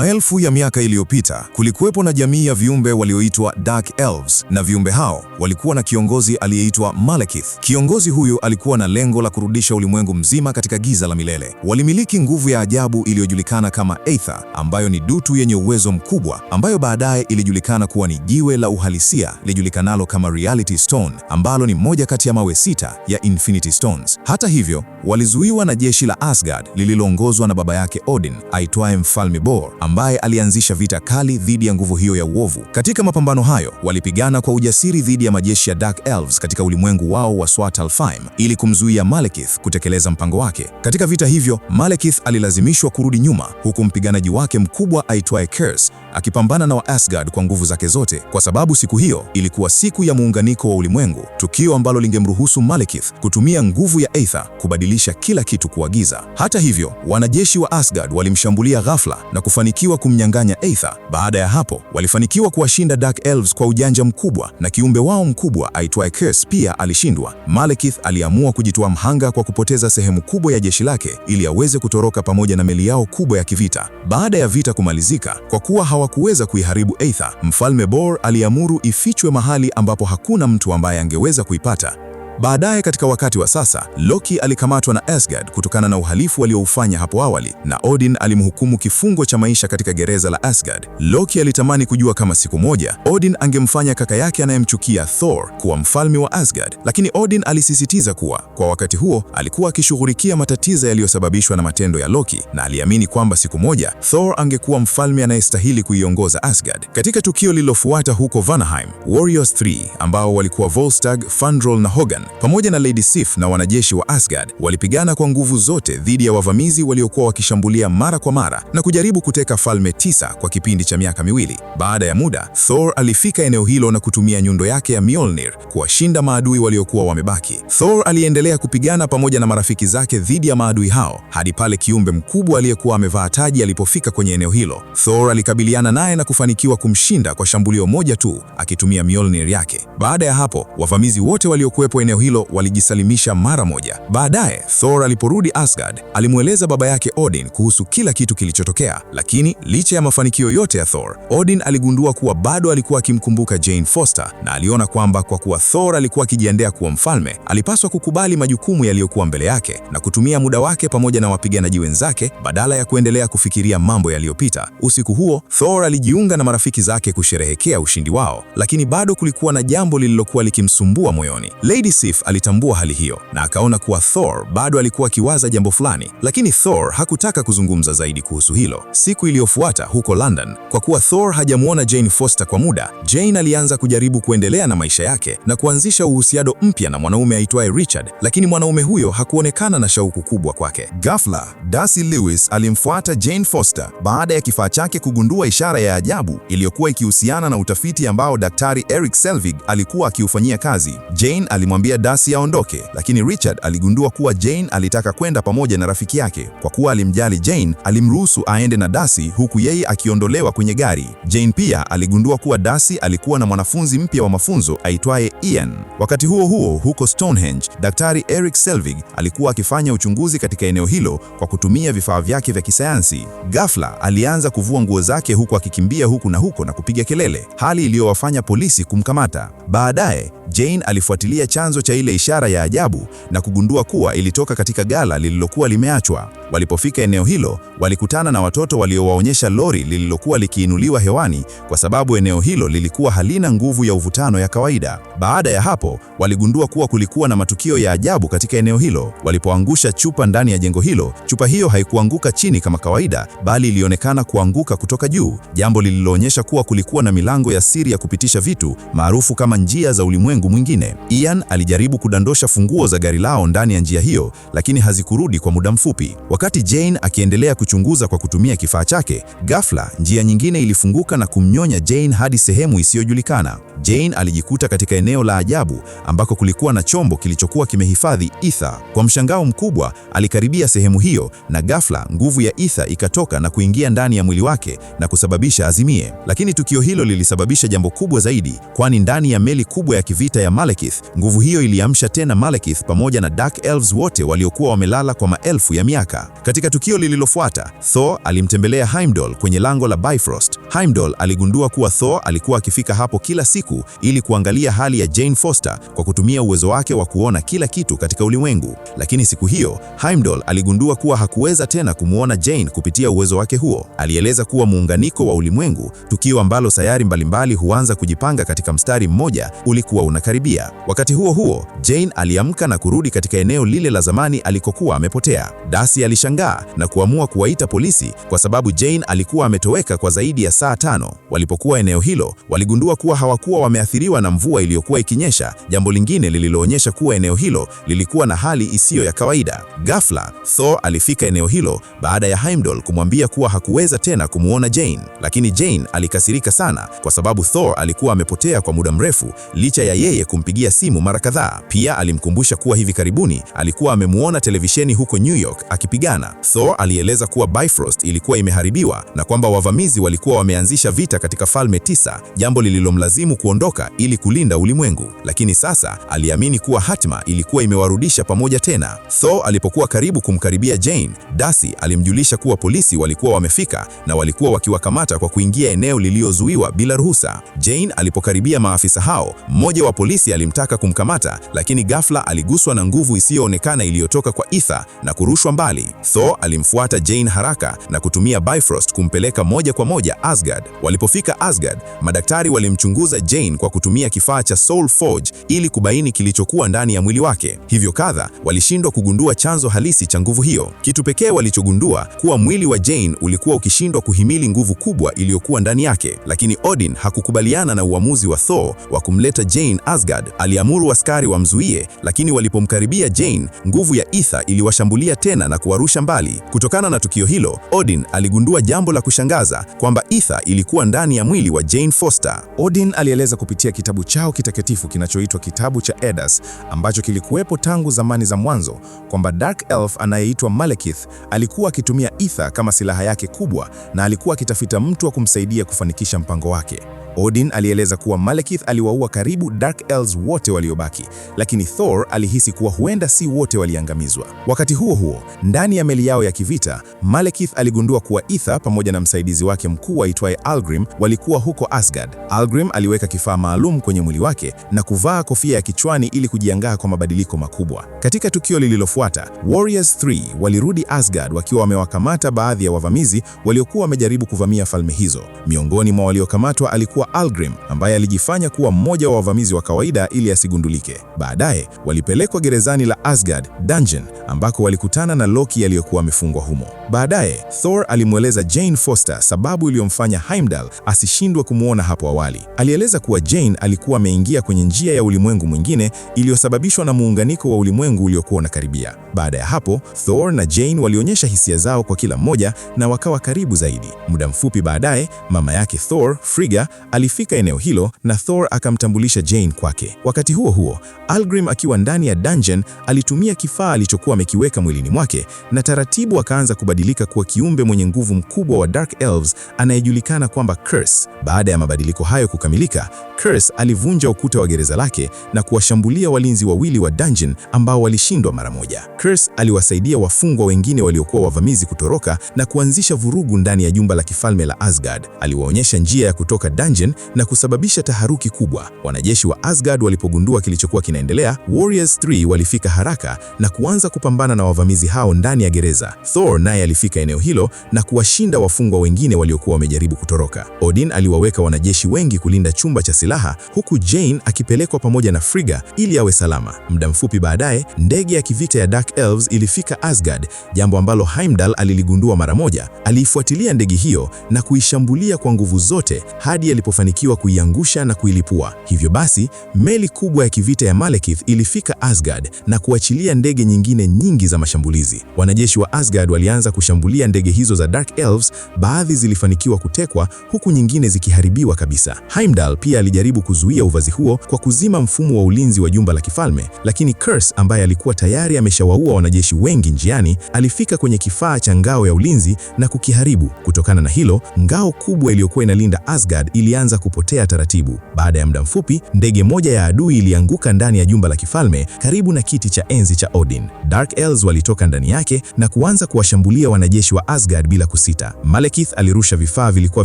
Maelfu ya miaka iliyopita, kulikuwepo na jamii ya viumbe walioitwa Dark Elves, na viumbe hao walikuwa na kiongozi aliyeitwa Malekith. Kiongozi huyu alikuwa na lengo la kurudisha ulimwengu mzima katika giza la milele. Walimiliki nguvu ya ajabu iliyojulikana kama Aether, ambayo ni dutu yenye uwezo mkubwa, ambayo baadaye ilijulikana kuwa ni jiwe la uhalisia lijulikanalo kama Reality Stone, ambalo ni moja kati ya mawe sita ya Infinity Stones. Hata hivyo, walizuiwa na jeshi la Asgard lililoongozwa na baba yake Odin, aitwaye Mfalme Bor, ambaye alianzisha vita kali dhidi ya nguvu hiyo ya uovu. Katika mapambano hayo, walipigana kwa ujasiri dhidi ya majeshi ya Dark Elves katika ulimwengu wao wa Svartalfheim ili kumzuia Malekith kutekeleza mpango wake. Katika vita hivyo, Malekith alilazimishwa kurudi nyuma, huku mpiganaji wake mkubwa aitwaye Curse akipambana na wa Asgard kwa nguvu zake zote, kwa sababu siku hiyo ilikuwa siku ya muunganiko wa ulimwengu, tukio ambalo lingemruhusu Malekith kutumia nguvu ya Aether kubadilisha kila kitu kuwa giza. Hata hivyo, wanajeshi wa Asgard walimshambulia ghafla na kufanikiwa kumnyang'anya Aether. Baada ya hapo, walifanikiwa kuwashinda Dark Elves kwa ujanja mkubwa, na kiumbe wao mkubwa aitwaye Curse pia alishindwa. Malekith aliamua kujitoa mhanga kwa kupoteza sehemu kubwa ya jeshi lake ili aweze kutoroka pamoja na meli yao kubwa ya kivita. Baada ya vita kumalizika, kwa kuwa hawakuweza kuiharibu Aether, Mfalme Bor aliamuru ifichwe mahali ambapo hakuna mtu ambaye angeweza kuipata. Baadaye katika wakati wa sasa, Loki alikamatwa na Asgard kutokana na uhalifu alioufanya hapo awali, na Odin alimhukumu kifungo cha maisha katika gereza la Asgard. Loki alitamani kujua kama siku moja Odin angemfanya kaka yake anayemchukia Thor kuwa mfalme wa Asgard, lakini Odin alisisitiza kuwa kwa wakati huo alikuwa akishughulikia matatizo yaliyosababishwa na matendo ya Loki, na aliamini kwamba siku moja Thor angekuwa mfalme anayestahili kuiongoza Asgard. Katika tukio lililofuata huko Vanaheim, Warriors 3 ambao walikuwa Volstagg, Fandral na Hogun pamoja na Lady Sif na wanajeshi wa Asgard walipigana kwa nguvu zote dhidi ya wavamizi waliokuwa wakishambulia mara kwa mara na kujaribu kuteka falme 9 kwa kipindi cha miaka miwili. Baada ya muda, Thor alifika eneo hilo na kutumia nyundo yake ya Mjolnir kuwashinda maadui waliokuwa wamebaki. Thor aliendelea kupigana pamoja na marafiki zake dhidi ya maadui hao hadi pale kiumbe mkubwa aliyekuwa amevaa taji alipofika kwenye eneo hilo. Thor alikabiliana naye na kufanikiwa kumshinda kwa shambulio moja tu akitumia Mjolnir yake. Baada ya hapo, wavamizi wote waliokuwepo eneo hilo walijisalimisha mara moja. Baadaye, Thor aliporudi Asgard, alimweleza baba yake Odin kuhusu kila kitu kilichotokea, lakini licha ya mafanikio yote ya Thor, Odin aligundua kuwa bado alikuwa akimkumbuka Jane Foster, na aliona kwamba kwa kuwa Thor alikuwa akijiandaa kuwa mfalme, alipaswa kukubali majukumu yaliyokuwa mbele yake na kutumia muda wake pamoja na wapiganaji wenzake badala ya kuendelea kufikiria mambo yaliyopita. Usiku huo, Thor alijiunga na marafiki zake kusherehekea ushindi wao, lakini bado kulikuwa na jambo lililokuwa likimsumbua moyoni. Lady Sif alitambua hali hiyo na akaona kuwa Thor bado alikuwa akiwaza jambo fulani, lakini Thor hakutaka kuzungumza zaidi kuhusu hilo. Siku iliyofuata huko London, kwa kuwa Thor hajamuona Jane Foster kwa muda, Jane alianza kujaribu kuendelea na maisha yake na kuanzisha uhusiano mpya na mwanaume aitwaye Richard, lakini mwanaume huyo hakuonekana na shauku kubwa kwake. Ghafla, Darcy Lewis alimfuata Jane Foster baada ya kifaa chake kugundua ishara ya ajabu iliyokuwa ikihusiana na utafiti ambao Daktari Erik Selvig alikuwa akiufanyia kazi. Jane alimwambia Darcy aondoke, lakini Richard aligundua kuwa Jane alitaka kwenda pamoja na rafiki yake. Kwa kuwa alimjali Jane, alimruhusu aende na Darcy huku yeye akiondolewa kwenye gari. Jane pia aligundua kuwa Darcy alikuwa na mwanafunzi mpya wa mafunzo aitwaye Ian. Wakati huo huo, huko Stonehenge, Daktari Erik Selvig alikuwa akifanya uchunguzi katika eneo hilo kwa kutumia vifaa vyake vya kisayansi. Ghafla, alianza kuvua nguo zake huku akikimbia huku na huko na kupiga kelele, hali iliyowafanya polisi kumkamata. Baadaye, Jane alifuatilia chanzo cha ile ishara ya ajabu na kugundua kuwa ilitoka katika gala lililokuwa limeachwa. Walipofika eneo hilo, walikutana na watoto waliowaonyesha lori lililokuwa likiinuliwa hewani kwa sababu eneo hilo lilikuwa halina nguvu ya uvutano ya kawaida. Baada ya hapo, waligundua kuwa kulikuwa na matukio ya ajabu katika eneo hilo. Walipoangusha chupa ndani ya jengo hilo, chupa hiyo haikuanguka chini kama kawaida, bali ilionekana kuanguka kutoka juu, jambo lililoonyesha kuwa kulikuwa na milango ya siri ya kupitisha vitu maarufu kama njia za ulimwengu mwingine. Ian alijaribu kudondosha funguo za gari lao ndani ya njia hiyo, lakini hazikurudi kwa muda mfupi. Wakati Jane akiendelea kuchunguza kwa kutumia kifaa chake, ghafla njia nyingine ilifunguka na kumnyonya Jane hadi sehemu isiyojulikana. Jane alijikuta katika eneo la ajabu ambako kulikuwa na chombo kilichokuwa kimehifadhi ether. Kwa mshangao mkubwa, alikaribia sehemu hiyo na ghafla nguvu ya ether ikatoka na kuingia ndani ya mwili wake na kusababisha azimie. Lakini tukio hilo lilisababisha jambo kubwa zaidi, kwani ndani ya meli kubwa ya kivita ya Malekith, nguvu hiyo hiyo iliamsha tena Malekith pamoja na Dark Elves wote waliokuwa wamelala kwa maelfu ya miaka. Katika tukio lililofuata, Thor alimtembelea Heimdall kwenye lango la Bifrost. Heimdall aligundua kuwa Thor alikuwa akifika hapo kila siku ili kuangalia hali ya Jane Foster kwa kutumia uwezo wake wa kuona kila kitu katika ulimwengu. Lakini siku hiyo, Heimdall aligundua kuwa hakuweza tena kumuona Jane kupitia uwezo wake huo. Alieleza kuwa muunganiko wa ulimwengu, tukio ambalo sayari mbalimbali huanza kujipanga katika mstari mmoja, ulikuwa unakaribia. Wakati huo huo, Jane aliamka na kurudi katika eneo lile la zamani alikokuwa amepotea. Darcy alishangaa na kuamua kuwaita polisi kwa sababu Jane alikuwa ametoweka kwa zaidi ya saa 5. Walipokuwa eneo hilo, waligundua kuwa hawakuwa wameathiriwa na mvua iliyokuwa ikinyesha, jambo lingine lililoonyesha kuwa eneo hilo lilikuwa na hali isiyo ya kawaida. Ghafla, Thor alifika eneo hilo baada ya Heimdall kumwambia kuwa hakuweza tena kumuona Jane. Lakini Jane alikasirika sana kwa sababu Thor alikuwa amepotea kwa muda mrefu licha ya yeye kumpigia simu mara kadhaa. Pia alimkumbusha kuwa hivi karibuni alikuwa amemuona televisheni huko New York akipigana. Thor alieleza kuwa Bifrost ilikuwa imeharibiwa na kwamba wavamizi walikuwa wameanzisha vita katika Falme 9, jambo lililomlazimu kuondoka ili kulinda ulimwengu. Lakini sasa aliamini kuwa hatima ilikuwa imewarudisha pamoja tena. Thor alipokuwa karibu kumkaribia Jane, Darcy alimjulisha kuwa polisi walikuwa wamefika na walikuwa wakiwakamata kwa kuingia eneo lililozuiwa bila ruhusa. Jane alipokaribia maafisa hao, mmoja wa polisi alimtaka kumkamata, lakini ghafla aliguswa na nguvu isiyoonekana iliyotoka kwa ether na kurushwa mbali. Thor alimfuata Jane haraka na kutumia Bifrost kumpeleka moja kwa moja Asgard. Walipofika Asgard, madaktari walimchunguza Jane kwa kutumia kifaa cha Soul Forge ili kubaini kilichokuwa ndani ya mwili wake. Hivyo kadha walishindwa kugundua chanzo halisi cha nguvu hiyo. Kitu pekee walichogundua kuwa mwili wa Jane ulikuwa ukishindwa kuhimili nguvu kubwa iliyokuwa ndani yake. Lakini Odin hakukubaliana na uamuzi wa Thor wa kumleta Jane Asgard. Aliamuru askari wamzuie, lakini walipomkaribia Jane, nguvu ya ether iliwashambulia tena na kuwarusha mbali. Kutokana na tukio hilo, Odin aligundua jambo la kushangaza, kwamba ether ilikuwa ndani ya mwili wa Jane Foster. Odin alieleza kupitia kitabu chao kitakatifu kinachoitwa Kitabu cha Eddas, ambacho kilikuwepo tangu zamani za mwanzo, kwamba Dark Elf anayeitwa Malekith alikuwa akitumia ether kama silaha yake kubwa na alikuwa akitafuta mtu wa kumsaidia kufanikisha mpango wake. Odin alieleza kuwa Malekith aliwaua karibu Dark Elves wote waliobaki, lakini Thor alihisi kuwa huenda si wote waliangamizwa. Wakati huo huo, ndani ya meli yao ya kivita, Malekith aligundua kuwa Ether pamoja na msaidizi wake mkuu aitwaye Algrim walikuwa huko Asgard. Algrim aliweka kifaa maalum kwenye mwili wake na kuvaa kofia ya kichwani ili kujiandaa kwa mabadiliko makubwa. Katika tukio lililofuata, Warriors 3 walirudi Asgard wakiwa wamewakamata baadhi ya wavamizi waliokuwa wamejaribu kuvamia falme hizo. Miongoni mwa waliokamatwa alikuwa Algrim, ambaye alijifanya kuwa mmoja wa wavamizi wa kawaida ili asigundulike. Baadaye walipelekwa gerezani la Asgard Dungeon, ambako walikutana na Loki aliyokuwa amefungwa humo. Baadaye Thor alimweleza Jane Foster sababu iliyomfanya Heimdall asishindwe kumuona hapo awali. Alieleza kuwa Jane alikuwa ameingia kwenye njia ya ulimwengu mwingine iliyosababishwa na muunganiko wa ulimwengu uliokuwa unakaribia. Baada ya hapo, Thor na Jane walionyesha hisia zao kwa kila mmoja na wakawa karibu zaidi. Muda mfupi baadaye, mama yake Thor, Frigga, alifika eneo hilo na Thor akamtambulisha Jane kwake. Wakati huo huo, Algrim akiwa ndani ya dungeon alitumia kifaa alichokuwa amekiweka mwilini mwake na taratibu akaanza kubadilika kuwa kiumbe mwenye nguvu mkubwa wa Dark Elves anayejulikana kwamba Curse. Baada ya mabadiliko hayo kukamilika, Curse alivunja ukuta wa gereza lake na kuwashambulia walinzi wawili wa dungeon ambao walishindwa mara moja. Curse aliwasaidia wafungwa wengine waliokuwa wavamizi kutoroka na kuanzisha vurugu ndani ya jumba la kifalme la Asgard. Aliwaonyesha njia ya kutoka dungeon na kusababisha taharuki kubwa. Wanajeshi wa Asgard walipogundua kilichokuwa kinaendelea, Warriors 3 walifika haraka na kuanza kupambana na wavamizi hao ndani ya gereza. Thor naye alifika eneo hilo na kuwashinda wafungwa wengine waliokuwa wamejaribu kutoroka. Odin aliwaweka wanajeshi wengi kulinda chumba cha silaha, huku Jane akipelekwa pamoja na Frigga ili awe salama. Muda mfupi baadaye, ndege ya kivita ya Dark Elves ilifika Asgard, jambo ambalo Heimdall aliligundua mara moja. Aliifuatilia ndege hiyo na kuishambulia kwa nguvu zote hadi alipofanikiwa kuiangusha na kuilipua. Hivyo basi, meli kubwa ya kivita ya Malekith ilifika Asgard na kuachilia ndege nyingine nyingi za mashambulizi. Wanajeshi wa Asgard walianza kushambulia ndege hizo za Dark Elves, baadhi zilifanikiwa kutekwa huku nyingine zikiharibiwa kabisa. Heimdall pia alijaribu kuzuia uvazi huo kwa kuzima mfumo wa ulinzi wa jumba la kifalme, lakini Curse ambaye alikuwa tayari ameshawaua wanajeshi wengi njiani, alifika kwenye kifaa cha ngao ya ulinzi na kukiharibu. Kutokana na hilo, ngao kubwa iliyokuwa inalinda Asgard ilianza ilianza kupotea taratibu. Baada ya muda mfupi, ndege moja ya adui ilianguka ndani ya jumba la kifalme karibu na kiti cha enzi cha Odin. Dark Elves walitoka ndani yake na kuanza kuwashambulia wanajeshi wa Asgard bila kusita. Malekith alirusha vifaa vilikuwa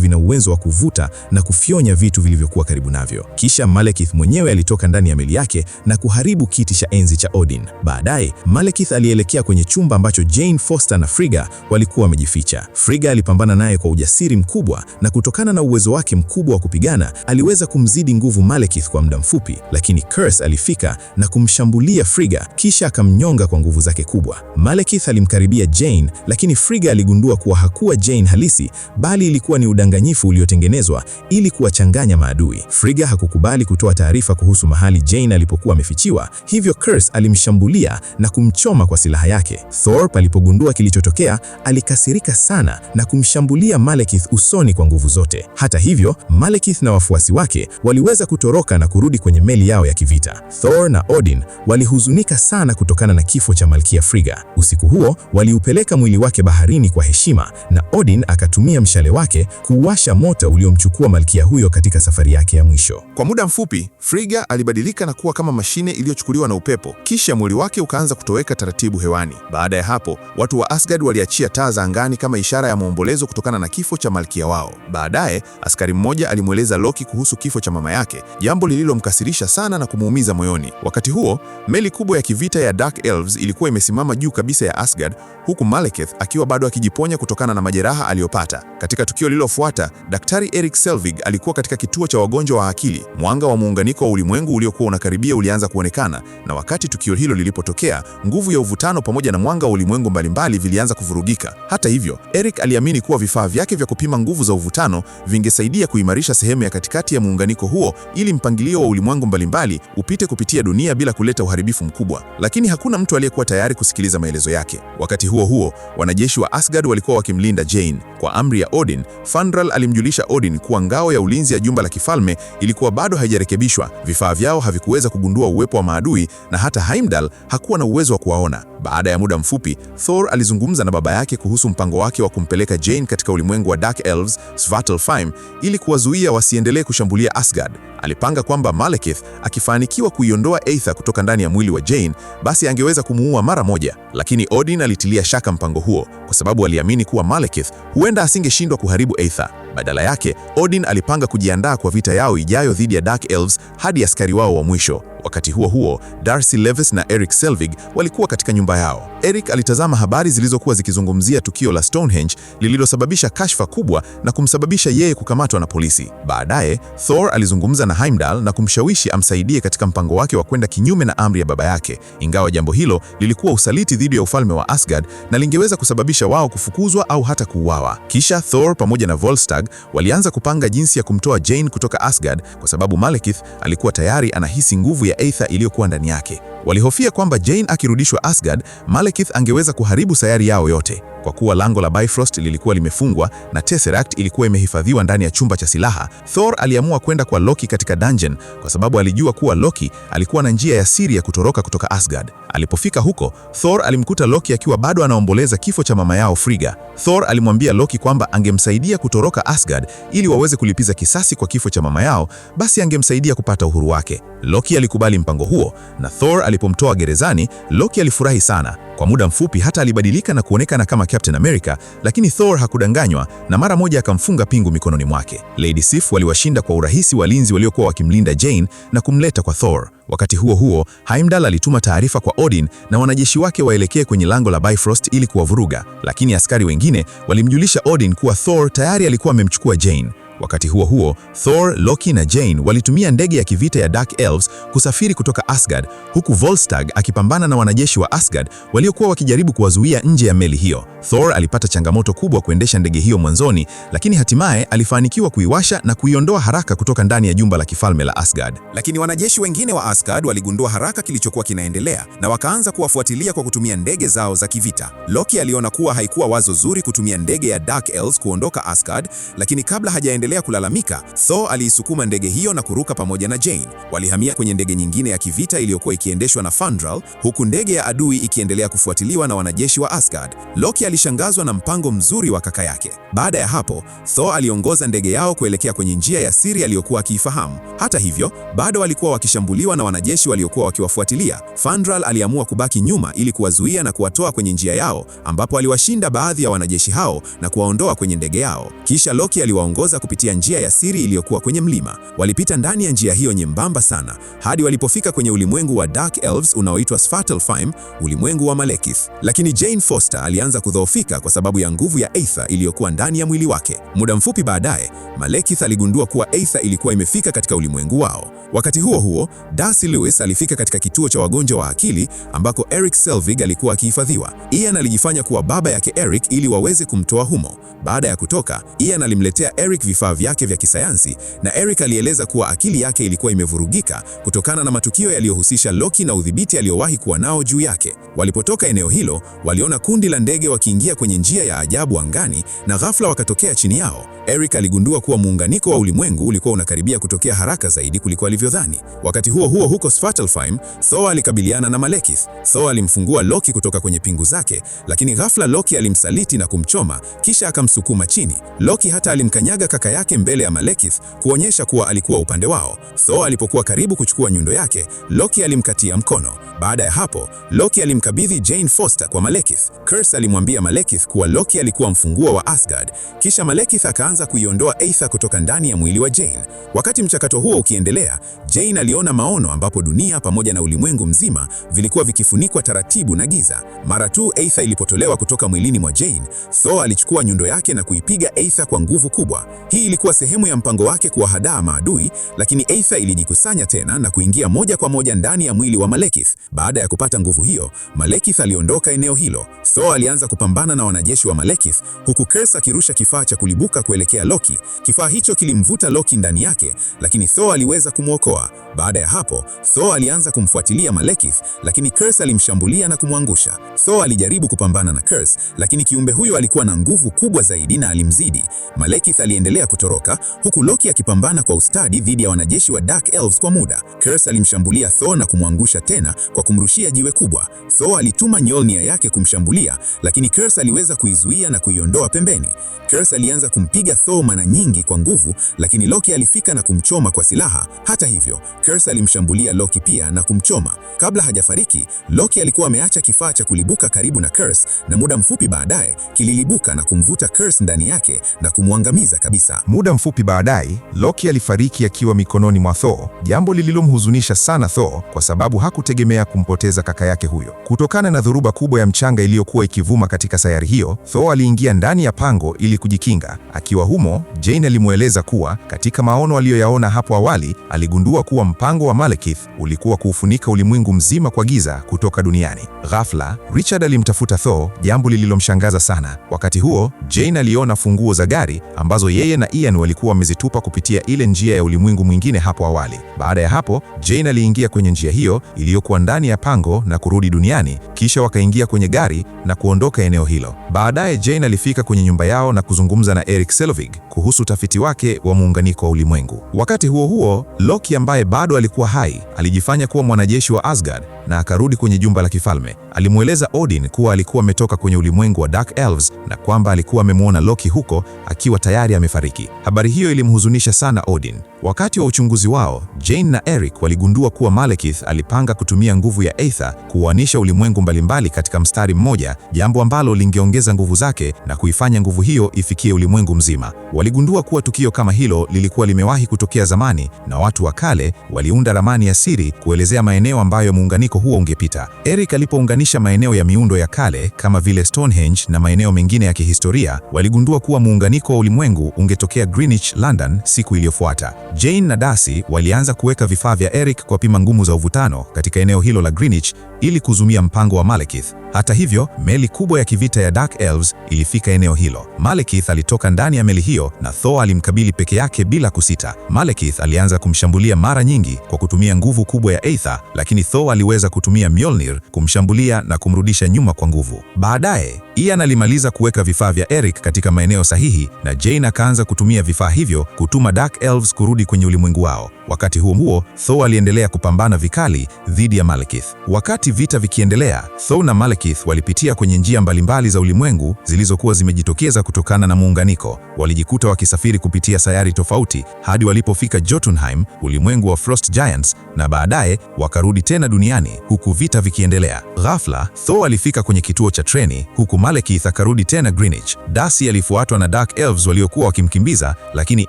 vina uwezo wa kuvuta na kufyonya vitu vilivyokuwa karibu navyo. Kisha Malekith mwenyewe alitoka ndani ya meli yake na kuharibu kiti cha enzi cha Odin. Baadaye, Malekith alielekea kwenye chumba ambacho Jane Foster na Frigga walikuwa wamejificha. Frigga alipambana naye kwa ujasiri mkubwa, na kutokana na uwezo wake mkubwa wa kupigana, aliweza kumzidi nguvu Malekith kwa muda mfupi, lakini Curse alifika na kumshambulia Frigga kisha akamnyonga kwa nguvu zake kubwa. Malekith alimkaribia Jane, lakini Frigga aligundua kuwa hakuwa Jane halisi, bali ilikuwa ni udanganyifu uliotengenezwa ili kuwachanganya maadui. Frigga hakukubali kutoa taarifa kuhusu mahali Jane alipokuwa amefichiwa, hivyo Curse alimshambulia na kumchoma kwa silaha yake. Thorpe alipogundua kilichotokea, alikasirika sana na kumshambulia Malekith usoni kwa nguvu zote. Hata hivyo, Malekith na wafuasi wake waliweza kutoroka na kurudi kwenye meli yao ya kivita. Thor na Odin walihuzunika sana kutokana na kifo cha Malkia Frigga. Usiku huo, waliupeleka mwili wake baharini kwa heshima, na Odin akatumia mshale wake kuwasha moto uliomchukua malkia huyo katika safari yake ya mwisho. Kwa muda mfupi, Frigga alibadilika na kuwa kama mashine iliyochukuliwa na upepo, kisha mwili wake ukaanza kutoweka taratibu hewani. Baada ya hapo, watu wa Asgard waliachia taa za angani kama ishara ya maombolezo kutokana na kifo cha malkia wao. Baadaye, askari mmoja alimweleza Loki kuhusu kifo cha mama yake, jambo lililomkasirisha sana na kumuumiza moyoni. Wakati huo, meli kubwa ya kivita ya Dark Elves ilikuwa imesimama juu kabisa ya Asgard, huku Malekith akiwa bado akijiponya kutokana na majeraha aliyopata. Katika tukio lililofuata, Daktari Erik Selvig alikuwa katika kituo cha wagonjwa wa akili. Mwanga wa muunganiko wa ulimwengu uliokuwa unakaribia ulianza kuonekana, na wakati tukio hilo lilipotokea, nguvu ya uvutano pamoja na mwanga wa ulimwengu mbalimbali vilianza kuvurugika. Hata hivyo, Erik aliamini kuwa vifaa vyake vya kupima nguvu za uvutano vingesaidia kuimarisha sehemu ya katikati ya muunganiko huo ili mpangilio wa ulimwengu mbalimbali upite kupitia dunia bila kuleta uharibifu mkubwa. Lakini hakuna mtu aliyekuwa tayari kusikiliza maelezo yake. Wakati huo huo, wanajeshi wa Asgard walikuwa wakimlinda Jane. Kwa amri ya Odin, Fandral alimjulisha Odin kuwa ngao ya ulinzi ya jumba la kifalme ilikuwa bado haijarekebishwa. Vifaa vyao havikuweza kugundua uwepo wa maadui, na hata Heimdall hakuwa na uwezo wa kuwaona. Baada ya muda mfupi, Thor alizungumza na baba yake kuhusu mpango wake wa kumpeleka Jane katika ulimwengu wa Dark Elves, Svartalfheim, ili kuwazuia wasiendelee kushambulia Asgard. Alipanga kwamba Malekith akifanikiwa kuiondoa Aether kutoka ndani ya mwili wa Jane, basi angeweza kumuua mara moja. Lakini Odin alitilia shaka mpango huo, kwa sababu aliamini kuwa Malekith huenda asingeshindwa kuharibu Aether. Badala yake, Odin alipanga kujiandaa kwa vita yao ijayo dhidi ya Dark Elves hadi askari wao wa mwisho. Wakati huo huo, Darcy Levis na Erik Selvig walikuwa katika nyumba yao. Erik alitazama habari zilizokuwa zikizungumzia tukio la Stonehenge lililosababisha kashfa kubwa na kumsababisha yeye kukamatwa na polisi. Baadaye, Thor alizungumza na Heimdall na kumshawishi amsaidie katika mpango wake wa kwenda kinyume na amri ya baba yake, ingawa jambo hilo lilikuwa usaliti dhidi ya ufalme wa Asgard na lingeweza kusababisha wao kufukuzwa au hata kuuawa. Kisha Thor pamoja na Volstagg walianza kupanga jinsi ya kumtoa Jane kutoka Asgard, kwa sababu Malekith alikuwa tayari anahisi nguvu ya Aether iliyokuwa ndani yake. Walihofia kwamba Jane akirudishwa Asgard, Malekith angeweza kuharibu sayari yao yote. Kwa kuwa lango la Bifrost lilikuwa limefungwa na Tesseract ilikuwa imehifadhiwa ndani ya chumba cha silaha, Thor aliamua kwenda kwa Loki katika dungeon, kwa sababu alijua kuwa Loki alikuwa na njia ya siri ya kutoroka kutoka Asgard. Alipofika huko, Thor alimkuta Loki akiwa bado anaomboleza kifo cha mama yao Frigga. Thor alimwambia Loki kwamba angemsaidia kutoroka Asgard ili waweze kulipiza kisasi kwa kifo cha mama yao, basi angemsaidia kupata uhuru wake. Loki alikubali mpango huo, na Thor alipomtoa gerezani, Loki alifurahi sana. Kwa muda mfupi hata alibadilika na kuonekana kama Captain America, lakini Thor hakudanganywa na mara moja akamfunga pingu mikononi mwake. Lady Sif waliwashinda kwa urahisi walinzi waliokuwa wakimlinda Jane na kumleta kwa Thor. Wakati huo huo, Heimdall alituma taarifa kwa Odin na wanajeshi wake waelekee kwenye lango la Bifrost ili kuwavuruga, lakini askari wengine walimjulisha Odin kuwa Thor tayari alikuwa amemchukua Jane. Wakati huo huo, Thor, Loki na Jane walitumia ndege ya kivita ya Dark Elves kusafiri kutoka Asgard, huku Volstagg akipambana na wanajeshi wa Asgard waliokuwa wakijaribu kuwazuia nje ya meli hiyo. Thor alipata changamoto kubwa kuendesha ndege hiyo mwanzoni, lakini hatimaye alifanikiwa kuiwasha na kuiondoa haraka kutoka ndani ya jumba la kifalme la Asgard. Lakini wanajeshi wengine wa Asgard waligundua haraka kilichokuwa kinaendelea na wakaanza kuwafuatilia kwa kutumia ndege zao za kivita. Loki aliona kuwa haikuwa wazo zuri kutumia ndege ya Dark Elves kuondoka Asgard, lakini kabla hajaendelea akiendelea kulalamika, Thor aliisukuma ndege hiyo na kuruka pamoja na Jane. Walihamia kwenye ndege nyingine ya kivita iliyokuwa ikiendeshwa na Fandral, huku ndege ya adui ikiendelea kufuatiliwa na wanajeshi wa Asgard. Loki alishangazwa na mpango mzuri wa kaka yake. Baada ya hapo, Thor aliongoza ndege yao kuelekea kwenye njia ya siri aliyokuwa akiifahamu. Hata hivyo, bado walikuwa wakishambuliwa na wanajeshi waliokuwa wakiwafuatilia. Fandral aliamua kubaki nyuma ili kuwazuia na kuwatoa kwenye njia yao, ambapo aliwashinda baadhi ya wanajeshi hao na kuwaondoa kwenye ndege yao. Kisha Loki aliwaongoza kupitia njia ya siri iliyokuwa kwenye mlima. Walipita ndani ya njia hiyo nyembamba sana hadi walipofika kwenye ulimwengu wa Dark Elves unaoitwa Svartalfheim, ulimwengu wa Malekith. Lakini Jane Foster alianza kudhoofika kwa sababu ya nguvu ya Aether iliyokuwa ndani ya mwili wake. Muda mfupi baadaye, Malekith aligundua kuwa Aether ilikuwa imefika katika ulimwengu wao. Wakati huo huo, Darcy Lewis alifika katika kituo cha wagonjwa wa akili ambako Erik Selvig alikuwa akihifadhiwa. Ian alijifanya kuwa baba yake Erik ili waweze kumtoa humo. Baada ya kutoka, Ian alimletea Erik vifaa vyake vya kisayansi na Erik alieleza kuwa akili yake ilikuwa imevurugika kutokana na matukio yaliyohusisha Loki na udhibiti aliyowahi kuwa nao juu yake. Walipotoka eneo hilo, waliona kundi la ndege wakiingia kwenye njia ya ajabu angani na ghafla wakatokea chini yao. Erik aligundua kuwa muunganiko wa ulimwengu ulikuwa unakaribia kutokea haraka zaidi kuliko alivyodhani. Wakati huo huo, huko Svartalfheim, Thor alikabiliana na Malekith. Thor alimfungua Loki kutoka kwenye pingu zake, lakini ghafla Loki alimsaliti na kumchoma, kisha akamsukuma chini. Loki hata alimkanyaga kaka yake mbele ya Malekith kuonyesha kuwa alikuwa upande wao. Thor alipokuwa karibu kuchukua nyundo yake, Loki alimkatia mkono. Baada ya hapo, Loki alimkabidhi Jane Foster kwa Malekith. Curse alimwambia Malekith kuwa Loki alikuwa mfunguo wa Asgard. Kisha Malekith akaanza kuiondoa Aether kutoka ndani ya mwili wa Jane. Wakati mchakato huo ukiendelea, Jane aliona maono ambapo dunia pamoja na ulimwengu mzima vilikuwa vikifunikwa taratibu na giza. Mara tu Aether ilipotolewa kutoka mwilini mwa Jane, Thor alichukua nyundo yake na kuipiga Aether kwa nguvu kubwa. Hii ilikuwa sehemu ya mpango wake kuwahadaa maadui, lakini Aether ilijikusanya tena na kuingia moja kwa moja ndani ya mwili wa Malekith. Baada ya kupata nguvu hiyo, Malekith aliondoka eneo hilo. Thor alianza kupambana na wanajeshi wa Malekith, huku Curse akirusha kifaa cha kulibuka kuelekea Loki. Kifaa hicho kilimvuta Loki ndani yake, lakini Thor aliweza kumwokoa. Baada ya hapo, Thor alianza kumfuatilia Malekith, lakini Curse alimshambulia na kumwangusha. Thor alijaribu kupambana na Curse, lakini kiumbe huyo alikuwa na nguvu kubwa zaidi na alimzidi. Malekith aliendelea kutoroka, huku Loki akipambana kwa ustadi dhidi ya wanajeshi wa Dark Elves kwa muda. Curse alimshambulia Thor na kumwangusha tena kwa kumrushia jiwe kubwa. Thor alituma Mjolnir yake kumshambulia, lakini Curse aliweza kuizuia na kuiondoa pembeni. Curse alianza kumpiga Thor mara nyingi kwa nguvu, lakini Loki alifika na kumchoma kwa silaha. Hata hivyo, Curse alimshambulia Loki pia na kumchoma. Kabla hajafariki, Loki alikuwa ameacha kifaa cha kulibuka karibu na Curse, na muda mfupi baadaye kililibuka na kumvuta Curse ndani yake na kumwangamiza kabisa. Muda mfupi baadaye, Loki alifariki akiwa mikononi mwa Thor, jambo lililomhuzunisha sana Thor kwa sababu hakutegemea kumpoteza kaka yake huyo. Kutokana na dhoruba kubwa ya mchanga iliyokuwa ikivuma katika sayari hiyo, Thor aliingia ndani ya pango ili kujikinga. Akiwa humo, Jane alimweleza kuwa katika maono aliyoyaona hapo awali, aligundua kuwa mpango wa Malekith ulikuwa kuufunika ulimwengu mzima kwa giza kutoka duniani. Ghafla, Richard alimtafuta Thor, jambo lililomshangaza sana. Wakati huo, Jane aliona funguo za gari ambazo yeye na Ian walikuwa wamezitupa kupitia ile njia ya ulimwengu mwingine hapo awali. Baada ya hapo, Jane aliingia kwenye njia hiyo iliyokuwa ndani ya pango na kurudi duniani, kisha wakaingia kwenye gari na kuondoka eneo hilo. Baadaye Jane alifika kwenye nyumba yao na kuzungumza na Erik Selvig kuhusu utafiti wake wa muunganiko wa ulimwengu. Wakati huo huo, Loki ambaye bado alikuwa hai, alijifanya kuwa mwanajeshi wa Asgard na akarudi kwenye jumba la kifalme. Alimweleza Odin kuwa alikuwa ametoka kwenye ulimwengu wa Dark Elves na kwamba alikuwa amemwona Loki huko akiwa tayari amefariki. Habari hiyo ilimhuzunisha sana Odin. Wakati wa uchunguzi wao, Jane na Erik waligundua kuwa Malekith alipanga kutumia nguvu ya Aether kuuanisha ulimwengu mbalimbali katika mstari mmoja, jambo ambalo lingeongeza nguvu zake na kuifanya nguvu hiyo ifikie ulimwengu mzima. Waligundua kuwa tukio kama hilo lilikuwa limewahi kutokea zamani na watu wa kale waliunda ramani ya siri kuelezea maeneo ambayo muunganiko huo ungepita. Erik alipounganisha maeneo ya miundo ya kale kama vile Stonehenge na maeneo mengine ya kihistoria, waligundua kuwa muunganiko wa ulimwengu ungetokea Greenwich, London siku iliyofuata. Jane na Darcy walianza kuweka vifaa vya Erik kwa pima ngumu za uvutano katika eneo hilo la Greenwich ili kuzumia mpango wa Malekith. Hata hivyo, meli kubwa ya kivita ya Dark Elves ilifika eneo hilo. Malekith alitoka ndani ya meli hiyo na Thor alimkabili peke yake bila kusita. Malekith alianza kumshambulia mara nyingi kwa kutumia nguvu kubwa ya Aether, lakini Thor aliweza kutumia Mjolnir kumshambulia na kumrudisha nyuma kwa nguvu. Baadaye, Ian alimaliza kuweka vifaa vya Eric katika maeneo sahihi na Jane akaanza kutumia vifaa hivyo kutuma Dark Elves kurudi kwenye ulimwengu wao. Wakati huo huo, Thor aliendelea kupambana vikali dhidi ya Malekith. Wakati vita vikiendelea, Thor na Malekith walipitia kwenye njia mbalimbali za ulimwengu zilizokuwa zimejitokeza kutokana na muunganiko. Walijikuta wakisafiri kupitia sayari tofauti hadi walipofika Jotunheim, ulimwengu wa Frost Giants, na baadaye wakarudi tena duniani huku vita vikiendelea. Ghafla, Thor alifika kwenye kituo cha treni huku Malekith akarudi tena Greenwich. Darcy alifuatwa na Dark Elves waliokuwa wakimkimbiza, lakini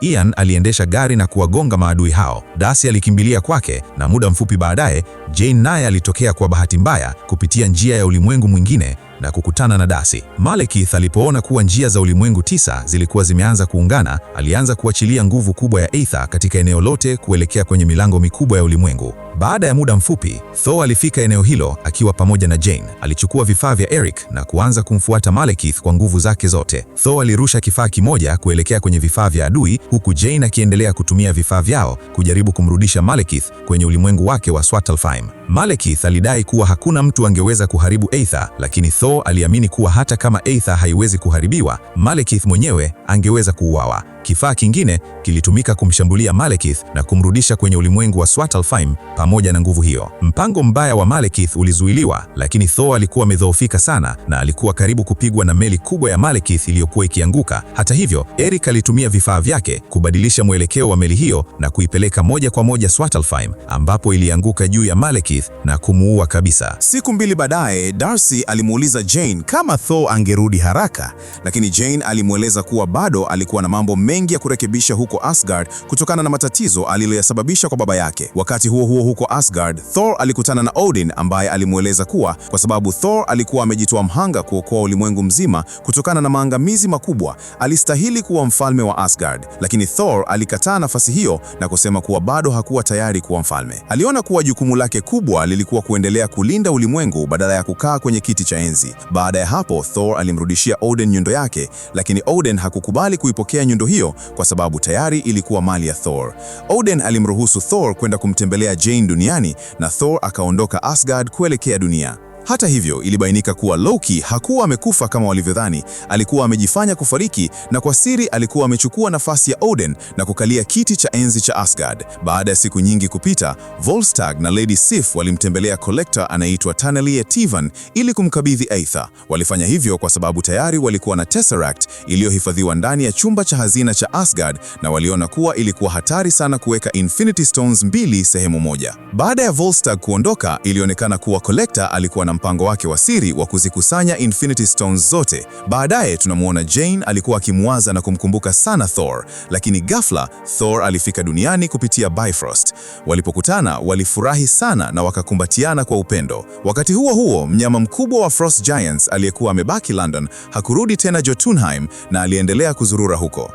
Ian aliendesha gari na kuwagonga maadui hao. Darcy alikimbilia kwake na muda mfupi baadaye Jane naye alitokea kwa bahati mbaya kupitia njia ya ulimwengu mwingine na kukutana na Darcy. Malekith alipoona kuwa njia za ulimwengu 9 zilikuwa zimeanza kuungana, alianza kuachilia nguvu kubwa ya Aether katika eneo lote kuelekea kwenye milango mikubwa ya ulimwengu. Baada ya muda mfupi, Thor alifika eneo hilo akiwa pamoja na Jane. Alichukua vifaa vya Eric na kuanza kumfuata Malekith kwa nguvu zake zote. Thor alirusha kifaa kimoja kuelekea kwenye vifaa vya adui, huku Jane akiendelea kutumia vifaa vyao kujaribu kumrudisha Malekith kwenye ulimwengu wake wa Svartalfheim. Malekith alidai kuwa hakuna mtu angeweza kuharibu Aether, lakini Thor aliamini kuwa hata kama Aether haiwezi kuharibiwa, Malekith mwenyewe angeweza kuuawa. Kifaa kingine kilitumika kumshambulia Malekith na kumrudisha kwenye ulimwengu wa Svartalfheim pamoja na nguvu hiyo. Mpango mbaya wa Malekith ulizuiliwa, lakini Thor alikuwa amedhoofika sana na alikuwa karibu kupigwa na meli kubwa ya Malekith iliyokuwa ikianguka. Hata hivyo, Eric alitumia vifaa vyake kubadilisha mwelekeo wa meli hiyo na kuipeleka moja kwa moja Svartalfheim, ambapo ilianguka juu ya Malekith na kumuua kabisa. Siku mbili baadaye, Darcy alimuuliza Jane kama Thor angerudi haraka, lakini Jane alimweleza kuwa bado alikuwa na mambo mengi ya kurekebisha huko Asgard kutokana na matatizo aliyoyasababisha kwa baba yake. Wakati huo huko Asgard, Thor alikutana na Odin ambaye alimweleza kuwa kwa sababu Thor alikuwa amejitoa mhanga kuokoa ulimwengu mzima kutokana na maangamizi makubwa, alistahili kuwa mfalme wa Asgard. Lakini Thor alikataa nafasi hiyo na kusema kuwa bado hakuwa tayari kuwa mfalme. Aliona kuwa jukumu lake kubwa lilikuwa kuendelea kulinda ulimwengu badala ya kukaa kwenye kiti cha enzi. Baada ya hapo, Thor alimrudishia Odin nyundo yake, lakini Odin hakukubali kuipokea nyundo hiyo kwa sababu tayari ilikuwa mali ya Thor. Odin alimruhusu Thor kwenda kumtembelea Jane duniani na Thor akaondoka Asgard kuelekea dunia. Hata hivyo, ilibainika kuwa Loki hakuwa amekufa kama walivyodhani. Alikuwa amejifanya kufariki na kwa siri alikuwa amechukua nafasi ya Odin na kukalia kiti cha enzi cha Asgard. Baada ya siku nyingi kupita, Volstagg na Lady Sif walimtembelea Collector anayeitwa Tanelia Tivan ili kumkabidhi Aether. Walifanya hivyo kwa sababu tayari walikuwa na Tesseract iliyohifadhiwa ndani ya chumba cha hazina cha Asgard na waliona kuwa ilikuwa hatari sana kuweka Infinity Stones mbili sehemu moja. Baada ya Volstagg kuondoka, ilionekana kuwa Collector alikuwa na mpango wake wa siri wa kuzikusanya Infinity Stones zote. Baadaye tunamuona Jane alikuwa akimwaza na kumkumbuka sana Thor, lakini ghafla Thor alifika duniani kupitia Bifrost. Walipokutana walifurahi sana na wakakumbatiana kwa upendo. Wakati huo huo, mnyama mkubwa wa Frost Giants aliyekuwa amebaki London hakurudi tena Jotunheim na aliendelea kuzurura huko.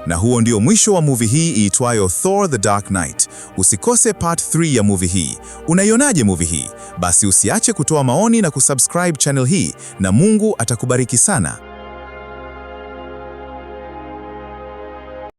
Na huo ndio mwisho wa movie hii iitwayo Thor the Dark Knight. Usikose part 3 ya movie hii. Unaionaje movie hii? Basi usiache kutoa maoni na kusubscribe channel hii na Mungu atakubariki sana.